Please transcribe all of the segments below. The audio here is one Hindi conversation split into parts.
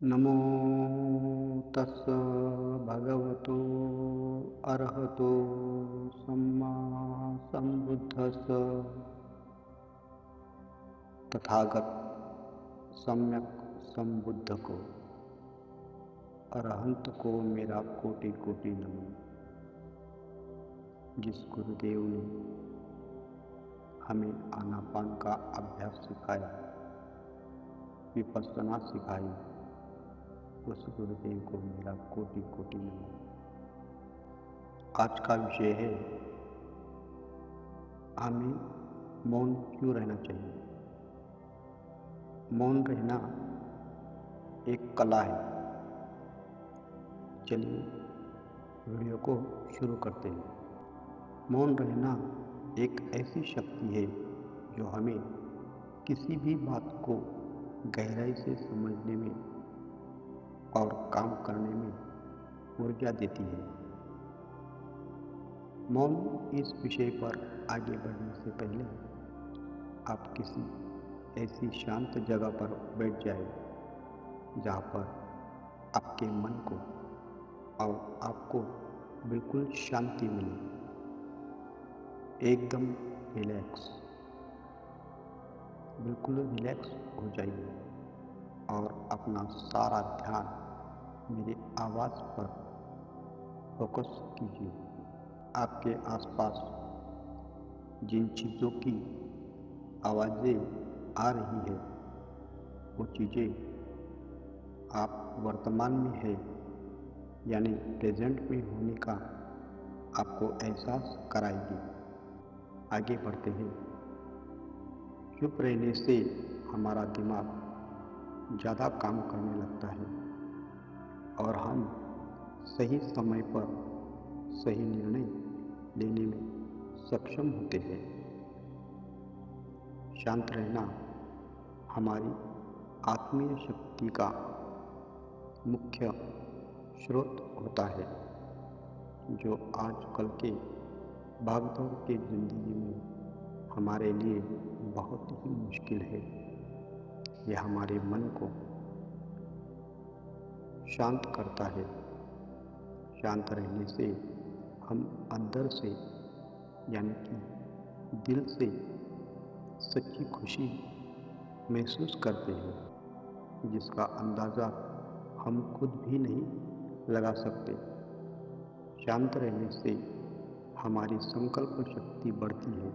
नमो तस्स भगवतो अरहतो सम्मा सम्बुद्धस्स। तथागत सम्यक संबुद्ध को, अरहंत को मेरा कोटि कोटि नमन। जिस गुरुदेव ने हमें आनापान का अभ्यास सिखाया, विपश्यना सिखाई, उस गुरुदेव को मेरा कोटि कोटि नमन। आज का विषय है, हमें मौन क्यों रहना चाहिए। मौन रहना एक कला है। चलिए वीडियो को शुरू करते हैं। मौन रहना एक ऐसी शक्ति है जो हमें किसी भी बात को गहराई से समझने में और काम करने में ऊर्जा देती है। मौन इस विषय पर आगे बढ़ने से पहले आप किसी ऐसी शांत जगह पर बैठ जाए जहाँ पर आपके मन को और आपको बिल्कुल शांति मिले। एकदम बिल्कुल रिलैक्स हो जाइए और अपना सारा ध्यान मेरी आवाज़ पर फोकस कीजिए। आपके आसपास जिन चीज़ों की आवाज़ें आ रही है, वो चीज़ें आप वर्तमान में है यानी प्रेजेंट में होने का आपको एहसास कराएगी। आगे बढ़ते हैं। चुप रहने से हमारा दिमाग ज़्यादा काम करने लगता है और हम सही समय पर सही निर्णय लेने में सक्षम होते हैं। शांत रहना हमारी आत्मीय शक्ति का मुख्य स्रोत होता है, जो आजकल के भागदौड़ के ज़िंदगी में हमारे लिए बहुत ही मुश्किल है। यह हमारे मन को शांत करता है। शांत रहने से हम अंदर से यानी कि दिल से सच्ची खुशी महसूस करते हैं, जिसका अंदाज़ा हम खुद भी नहीं लगा सकते। शांत रहने से हमारी संकल्प शक्ति बढ़ती है।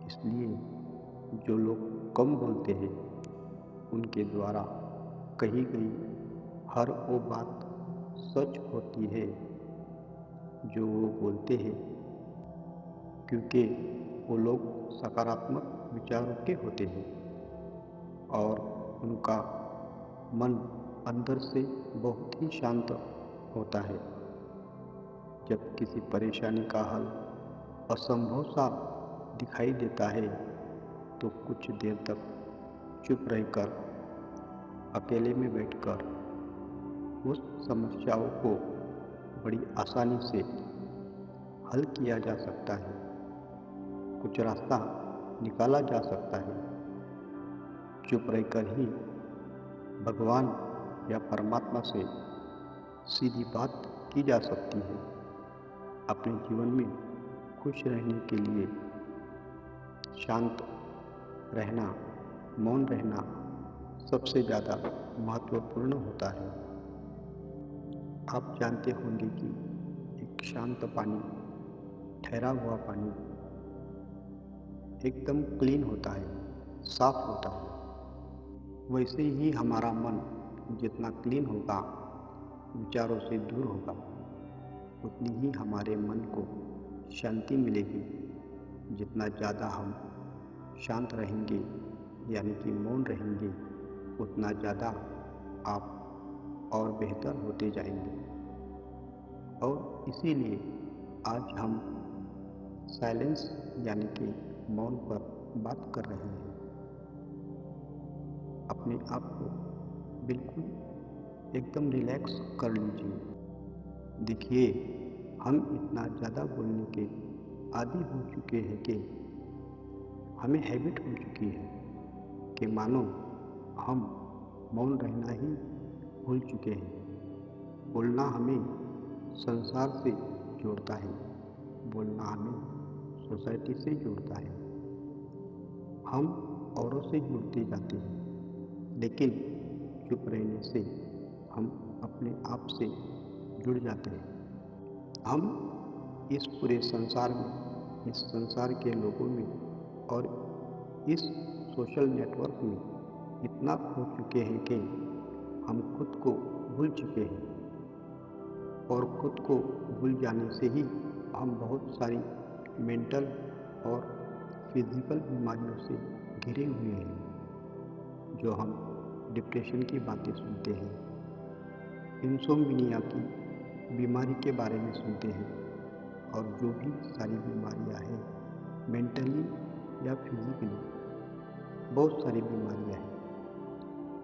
इसलिए जो लोग कम बोलते हैं, उनके द्वारा कही गई हर वो बात सच होती है जो वो बोलते हैं, क्योंकि वो लोग सकारात्मक विचारों के होते हैं और उनका मन अंदर से बहुत ही शांत होता है। जब किसी परेशानी का हल असंभव सा दिखाई देता है, तो कुछ देर तक चुप रहकर, अकेले में बैठकर उस समस्याओं को बड़ी आसानी से हल किया जा सकता है। कुछ रास्ता निकाला जा सकता है। चुप रहकर ही भगवान या परमात्मा से सीधी बात की जा सकती है। अपने जीवन में खुश रहने के लिए शांत रहना, मौन रहना सबसे ज़्यादा महत्वपूर्ण होता है। आप जानते होंगे कि एक शांत पानी, ठहरा हुआ पानी एकदम क्लीन होता है, साफ होता है। वैसे ही हमारा मन जितना क्लीन होगा, विचारों से दूर होगा, उतनी ही हमारे मन को शांति मिलेगी। जितना ज़्यादा हम शांत रहेंगे यानी कि मौन रहेंगे, उतना ज़्यादा आप और बेहतर होते जाएंगे। और इसीलिए आज हम साइलेंस यानी कि मौन पर बात कर रहे हैं। अपने आप को बिल्कुल एकदम रिलैक्स कर लीजिए। देखिए, हम इतना ज़्यादा बोलने के आदी हो चुके हैं कि हमें हैबिट हो चुकी है कि मानो हम मौन रहना ही भूल चुके हैं। बोलना हमें संसार से जोड़ता है, बोलना हमें सोसाइटी से जोड़ता है। हम औरों से जुड़ते जाते हैं, लेकिन चुप रहने से हम अपने आप से जुड़ जाते हैं। हम इस पूरे संसार में, इस संसार के लोगों में और इस सोशल नेटवर्क में इतना खो चुके हैं कि हम खुद को भूल चुके हैं। और खुद को भूल जाने से ही हम बहुत सारी मेंटल और फिजिकल बीमारियों से घिरे हुए हैं। जो हम डिप्रेशन की बातें सुनते हैं, इंसोम्निया की बीमारी के बारे में सुनते हैं, और जो भी सारी बीमारियां हैं मेंटली या फिजिकली, बहुत सारी बीमारियां हैं।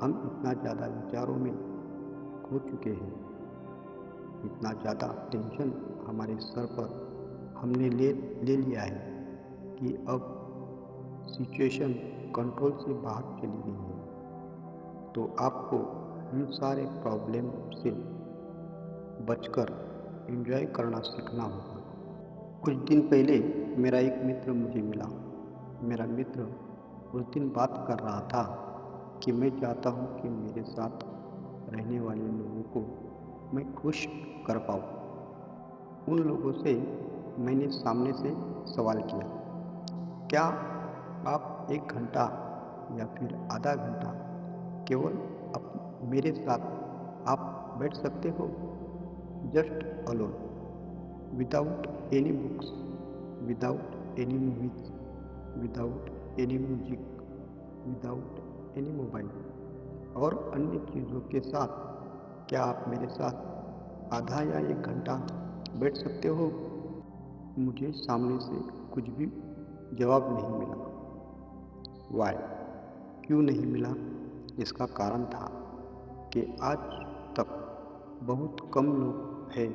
हम इतना ज़्यादा विचारों में खो चुके हैं, इतना ज़्यादा टेंशन हमारे सर पर हमने ले लिया है कि अब सिचुएशन कंट्रोल से बाहर चली गई है। तो आपको इन सारे प्रॉब्लम से बचकर एंजॉय करना सीखना होगा। कुछ दिन पहले मेरा एक मित्र मुझे मिला। मेरा मित्र उस दिन बात कर रहा था कि मैं चाहता हूँ कि मेरे साथ रहने वाले लोगों को मैं खुश कर पाऊँ। उन लोगों से मैंने सामने से सवाल किया, क्या आप 1 घंटा या फिर आधा घंटा केवल मेरे साथ आप बैठ सकते हो? Just alone, without any books, without any movies, without any music, without any mobile और अन्य चीज़ों के साथ क्या आप मेरे साथ आधा या 1 घंटा बैठ सकते हो? मुझे सामने से कुछ भी जवाब नहीं मिला। वाई? क्यों नहीं मिला? इसका कारण था कि आज तक बहुत कम लोग हैं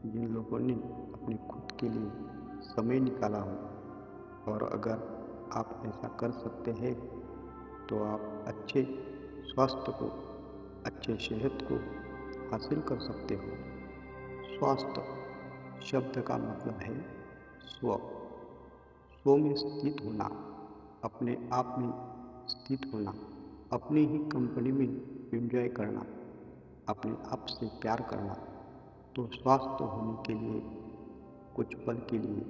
जिन लोगों ने अपने खुद के लिए समय निकाला हो। और अगर आप ऐसा कर सकते हैं तो आप अच्छे स्वास्थ्य को, अच्छे सेहत को हासिल कर सकते हो। स्वास्थ्य शब्द का मतलब है स्व। स्व में स्थित होना, अपने आप में स्थित होना, अपनी ही कंपनी में एंजॉय करना, अपने आप से प्यार करना। तो स्वास्थ्य होने के लिए कुछ पल के लिए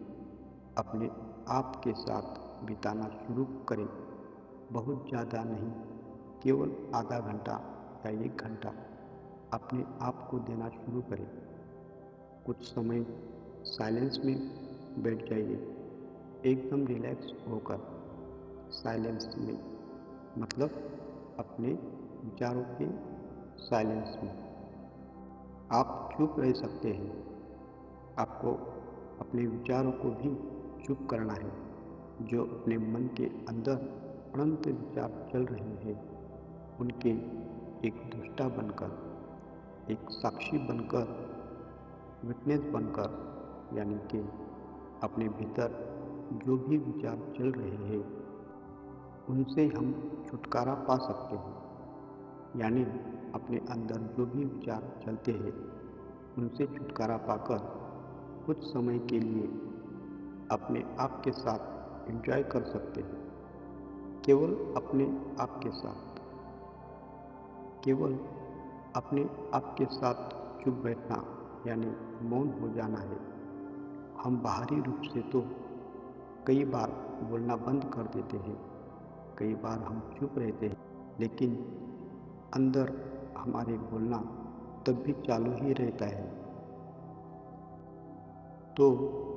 अपने आप के साथ बिताना शुरू करें। बहुत ज़्यादा नहीं, केवल आधा घंटा या 1 घंटा अपने आप को देना शुरू करें। कुछ समय साइलेंस में बैठ जाइए, एकदम रिलैक्स होकर। साइलेंस में मतलब अपने विचारों के साइलेंस में आप चुप रह सकते हैं। आपको अपने विचारों को भी चुप करना है। जो अपने मन के अंदर अनंत विचार चल रहे हैं, उनके एक दृष्टा बनकर, एक साक्षी बनकर, विटनेस बनकर, यानी कि अपने भीतर जो भी विचार चल रहे हैं उनसे हम छुटकारा पा सकते हैं। यानी अपने अंदर जो भी विचार चलते हैं उनसे छुटकारा पाकर कुछ समय के लिए अपने आप के साथ एंजॉय कर सकते हैं। केवल अपने आप के साथ, केवल अपने आप के साथ चुप बैठना यानी मौन हो जाना है। हम बाहरी रूप से तो कई बार बोलना बंद कर देते हैं, कई बार हम चुप रहते हैं, लेकिन अंदर हमारे बोलना तब भी चालू ही रहता है। तो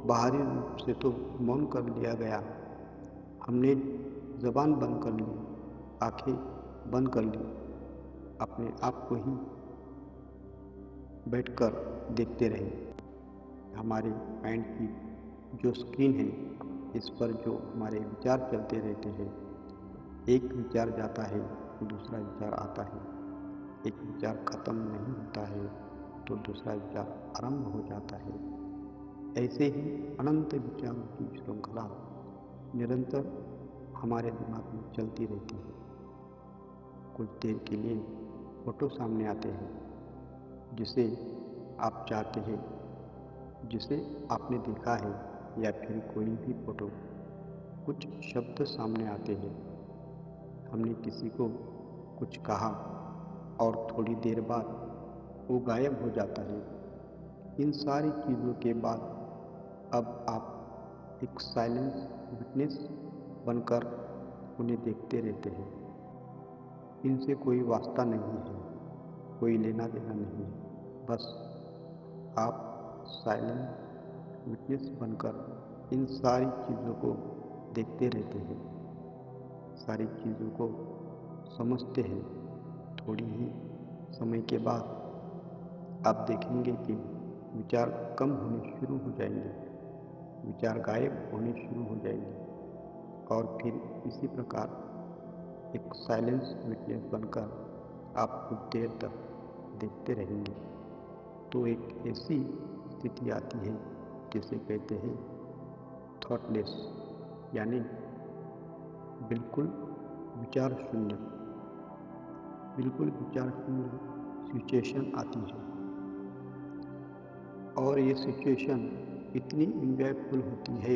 बाहरी रूप से तो मौन कर लिया गया, हमने ज़बान बंद कर ली, आंखें बंद कर ली, अपने आप को ही बैठकर देखते रहे। हमारे माइंड की जो स्क्रीन है, इस पर जो हमारे विचार चलते रहते हैं, एक विचार जाता है तो दूसरा विचार आता है, एक विचार खत्म नहीं होता है तो दूसरा विचार आरंभ हो जाता है। ऐसे ही अनंत विचारों की श्रृंखला निरंतर हमारे दिमाग में चलती रहती है। कुछ देर के लिए फोटो सामने आते हैं जिसे आप चाहते हैं, जिसे आपने देखा है, या फिर कोई भी फोटो, कुछ शब्द सामने आते हैं। हमने किसी को कुछ कहा और थोड़ी देर बाद वो गायब हो जाता है। इन सारी चीज़ों के बाद अब आप एक साइलेंस विटनेस बनकर उन्हें देखते रहते हैं। इनसे कोई वास्ता नहीं है, कोई लेना देना नहीं है। बस आप साइलेंट विटनेस बनकर इन सारी चीज़ों को देखते रहते हैं, सारी चीज़ों को समझते हैं। थोड़ी ही समय के बाद आप देखेंगे कि विचार कम होने शुरू हो जाएंगे, विचार गायब होने शुरू हो जाएंगे, और फिर इसी प्रकार एक साइलेंस विटनेस बनकर आप कुछ देर तक देखते रहेंगे। तो एक ऐसी स्थिति आती है जिसे कहते हैं थॉटलेस, यानी बिल्कुल विचार शून्य, बिल्कुल विचार शून्य सिचुएशन आती है। और ये सिचुएशन इतनी इंजॉयफुल होती है,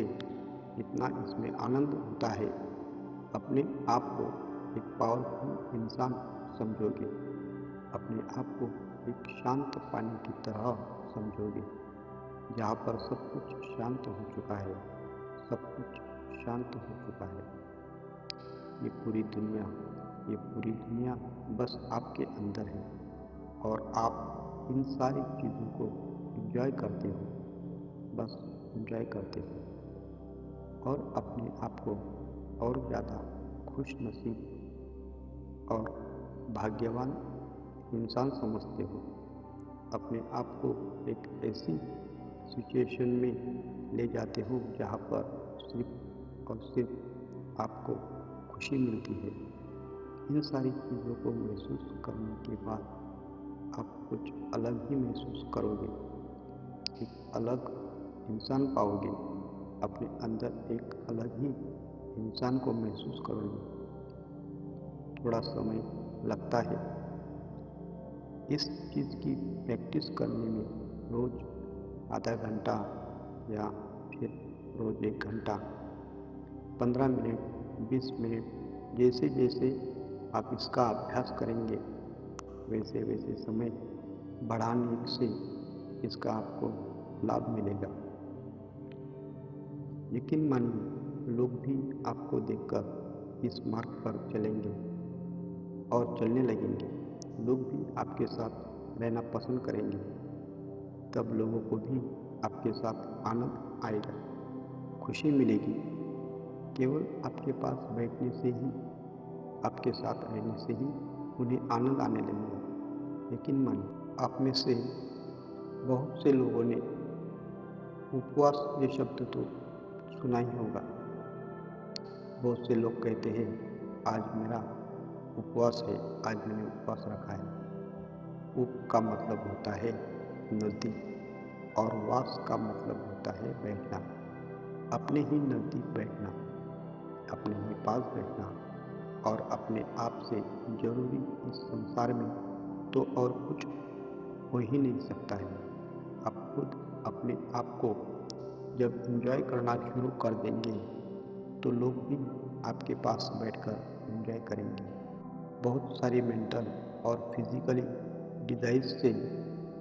इतना इसमें आनंद होता है, अपने आप को एक पावरफुल इंसान समझोगे, अपने आप को एक शांत पानी की तरह समझोगे, जहाँ पर सब कुछ शांत हो चुका है, सब कुछ शांत हो चुका है। ये पूरी दुनिया बस आपके अंदर है, और आप इन सारी चीज़ों को एंजॉय करते हो, बस एंजॉय करते हो, और अपने आप को और ज़्यादा खुश नसीब और भाग्यवान इंसान समझते हो। अपने आप को एक ऐसी सिचुएशन में ले जाते हो जहाँ पर सिर्फ और सिर्फ आपको खुशी मिलती है। इन सारी चीज़ों को महसूस करने के बाद आप कुछ अलग ही महसूस करोगे, एक अलग इंसान पाओगे, अपने अंदर एक अलग ही इंसान को महसूस करोगे। थोड़ा समय लगता है इस चीज़ की प्रैक्टिस करने में, रोज़ आधा घंटा या फिर रोज़ 1 घंटा, 15 मिनट, 20 मिनट, जैसे जैसे आप इसका अभ्यास करेंगे वैसे वैसे समय बढ़ाने से इसका आपको लाभ मिलेगा। यकीन मानिए, लोग भी आपको देखकर इस मार्ग पर चलेंगे और चलने लगेंगे। लोग भी आपके साथ रहना पसंद करेंगे। तब लोगों को भी आपके साथ आनंद आएगा, खुशी मिलेगी। केवल आपके पास बैठने से ही, आपके साथ रहने से ही उन्हें आनंद आने लगेगा। यकीन मानिए, आप में से बहुत से लोगों ने उपवास ये शब्द तो सुना ही होगा। बहुत से लोग कहते हैं आज मेरा उपवास है, आज मैंने उपवास रखा है। उप का मतलब होता है नज़दीक, और वास का मतलब होता है बैठना, अपने ही नज़दीक बैठना, अपने ही पास बैठना, और अपने आप से जरूरी इस संसार में तो और कुछ हो ही नहीं सकता है। आप खुद अपने आप को जब एंजॉय करना शुरू कर देंगे तो लोग भी आपके पास बैठकर एंजॉय करेंगे। बहुत सारी मेंटल और फिजिकली डिज़ाइज से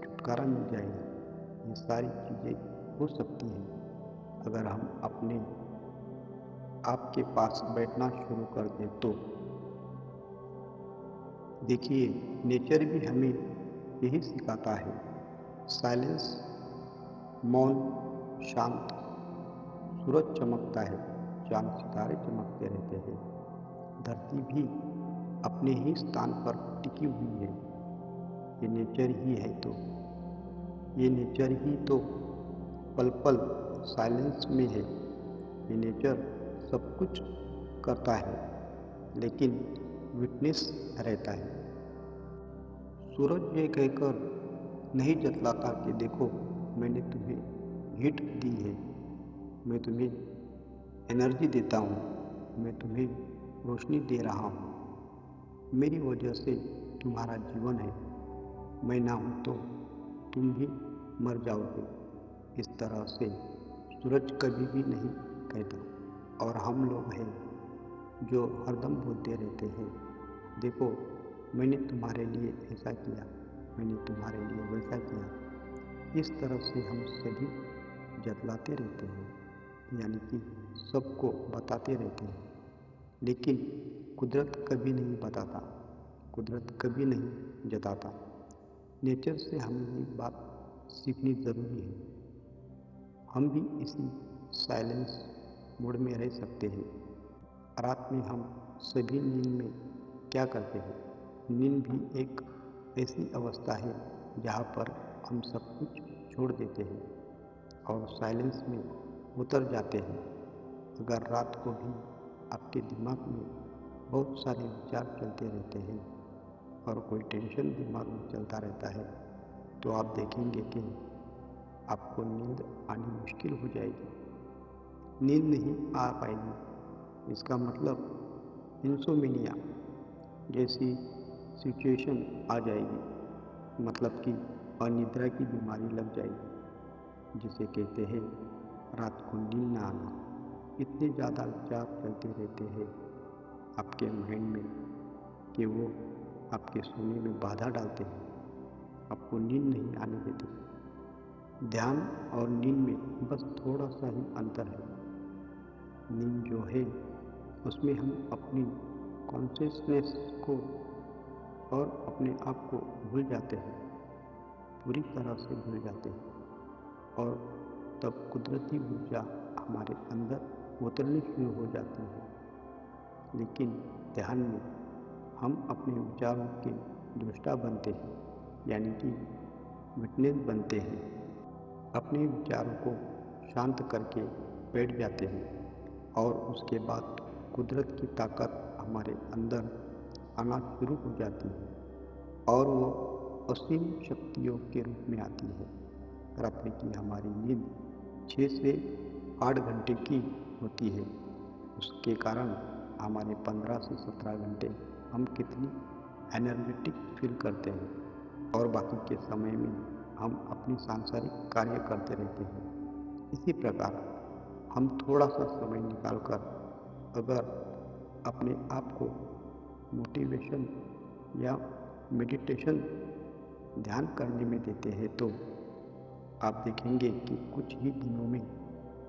छुटकारा मिल जाएगा। ये सारी चीज़ें हो सकती हैं अगर हम अपने आपके पास बैठना शुरू कर दें तो। देखिए, नेचर भी हमें यही सिखाता है, साइलेंस, मौन, शांत। सूरज चमकता है, चांद सितारे चमकते रहते हैं, धरती भी अपने ही स्थान पर टिकी हुई है। ये नेचर ही है तो, ये नेचर ही तो पल पल साइलेंस में है। ये नेचर सब कुछ करता है लेकिन विटनेस रहता है। सूरज ये कहकर नहीं जतलाता कि देखो मैंने तुम्हें हीट दी है, मैं तुम्हें एनर्जी देता हूँ, मैं तुम्हें रोशनी दे रहा हूँ, मेरी वजह से तुम्हारा जीवन है। मैं ना हूँ तो तुम भी मर जाओगे। इस तरह से सूरज कभी भी नहीं कहता। और हम लोग हैं जो हरदम बोलते रहते हैं, देखो मैंने तुम्हारे लिए ऐसा किया, मैंने तुम्हारे लिए वैसा किया। इस तरह से हम सभी जतलाते रहते हैं, यानी कि सबको बताते रहते हैं। लेकिन कुदरत कभी नहीं बताता, कुदरत कभी नहीं जताता। नेचर से हमें ये बात सीखनी ज़रूरी है। हम भी इसी साइलेंस मोड में रह सकते हैं। रात में हम सभी नींद में क्या करते हैं? नींद भी एक ऐसी अवस्था है जहाँ पर हम सब कुछ छोड़ देते हैं और साइलेंस में उतर जाते हैं। अगर रात को भी आपके दिमाग में बहुत सारे विचार चलते रहते हैं और कोई टेंशन दिमाग में चलता रहता है, तो आप देखेंगे कि आपको नींद आनी मुश्किल हो जाएगी, नींद नहीं आ पाएगी। इसका मतलब इंसोम्निया जैसी सिचुएशन आ जाएगी, मतलब कि अनिद्रा की बीमारी लग जाएगी, जिसे कहते हैं रात को नींद ना आना। इतने ज़्यादा विचार चलते रहते हैं आपके माइंड में कि वो आपके सोने में बाधा डालते हैं, आपको नींद नहीं आने देते। ध्यान और नींद में बस थोड़ा सा ही अंतर है। नींद जो है उसमें हम अपनी कॉन्शियसनेस को और अपने आप को भूल जाते हैं, पूरी तरह से भूल जाते हैं, और तब कुदरती ऊर्जा हमारे अंदर उतरनी शुरू हो जाती है। लेकिन ध्यान में हम अपने विचारों के दृष्टा बनते हैं, यानी कि विटनेस बनते हैं। अपने विचारों को शांत करके बैठ जाते हैं और उसके बाद कुदरत की ताकत हमारे अंदर आना शुरू हो जाती है और वो असीम शक्तियों के रूप में आती है। रात्रि की हमारी नींद 6 से 8 घंटे की होती है। उसके कारण हमारे 15 से 17 घंटे हम कितनी एनर्जेटिक फील करते हैं और बाकी के समय में हम अपनी सांसारिक कार्य करते रहते हैं। इसी प्रकार हम थोड़ा सा समय निकालकर अगर अपने आप को मोटिवेशन या मेडिटेशन ध्यान करने में देते हैं, तो आप देखेंगे कि कुछ ही दिनों में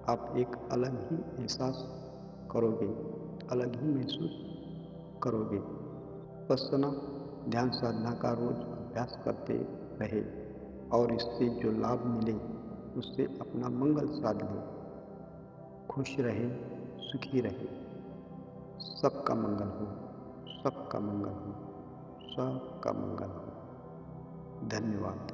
आप एक अलग ही एहसास करोगे, अलग ही महसूस करोगे। विपश्यना ध्यान साधना का रोज अभ्यास करते रहे और इससे जो लाभ मिले उससे अपना मंगल साध ले। खुश रहे, सुखी रहे। सबका मंगल हो, सबका मंगल हो, सबका मंगल हो। धन्यवाद।